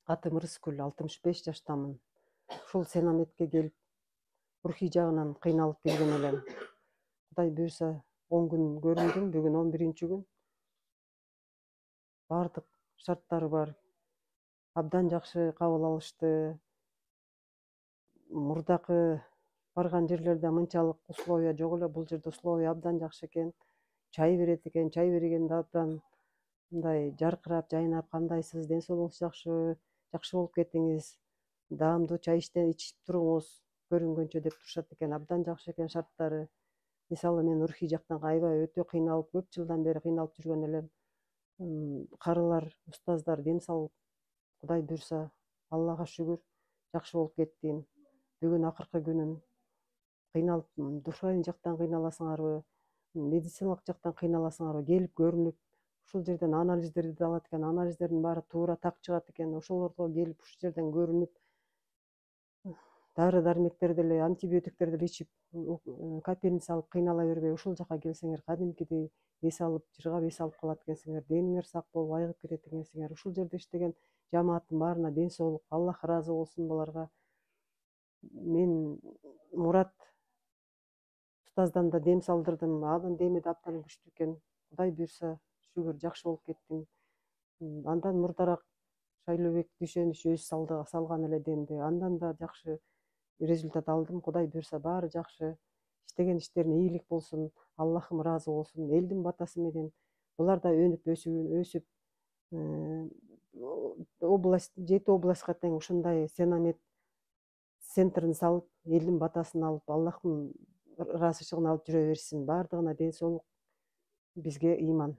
Атым Рыскүл, 65 жаштамын. Ушул Сенаметке келип, рухий жагынан кыйналып келген элем. Кудай буйрса 10 күн көрүндүм, бүгүн 11-күн. Бардык шарттары бар. Абдан жакшы кабыл алышты. Мурдакы барган жерлерде мынчалык условия жок эле, бул жерде условия абдан жакшы экен. Чай берет экен, чай бергенде абдан мындай жаркырап, жайнап, кандайсыз, ден соолугуңуз жакшы болуп кетиңиз, даамдуу чай ичип туруңуз, көрүнгөнчө деп турушат экен. Абдан жакшы экен шарттары. Мисалы мен рухий жактан аябай өтө кыйналып, көп жылдан бери кыйналып жүргөн элем. Карылар, устаздар дем салып, Кудай буйрса, Аллага шүгүр, жакшы болуп кеттим. Бүгүн акыркы күнүм. Кыйналып, душай жактан кыйналасыңарбы, медициналык жактан кыйналасыңарбы, келип көрүнүп, ушул жерден анализдерди да алат экен, анализдердин баары туура так чыгат экен. Ошолорго келип ушул жерден көрүнүп, дары дармектерди эле, антибиотиктерди эле ичип, капельница алып кыйнала бербей, ушул жака келсеңер, кадимкидей эс алып, жыргап эс алып калат экенсиңер, дениңер сак болуп айыгып кетет экенсиңер. Ушул жерде иштеген жамааттын баарына ден соолук, Аллах ыраазы болсун буларга. Мен Мурат устаздан да дем салдырдым, анын деми да абдан күчтүү экен. Кудай буйрса, шүгүр, жакшы болуп кеттим. Андан мурдараак Шайлообек Дүйшенович өзү салган эле демди. Андан да жакшы результат алдым. Кудай буйрса, баары жакшы. Иштеген иштерине ийгилик болсун, Аллахым ыраазы болсун. Элдин батасы менен булар да өнүп өсүп, область, 7 областка тең ушундай Сенамет центрин салып, элдин батасын алып, Аллахтын ыраазычылыгын алып жүрө берсин. Баардыгына ден соолук, бизге ыйман.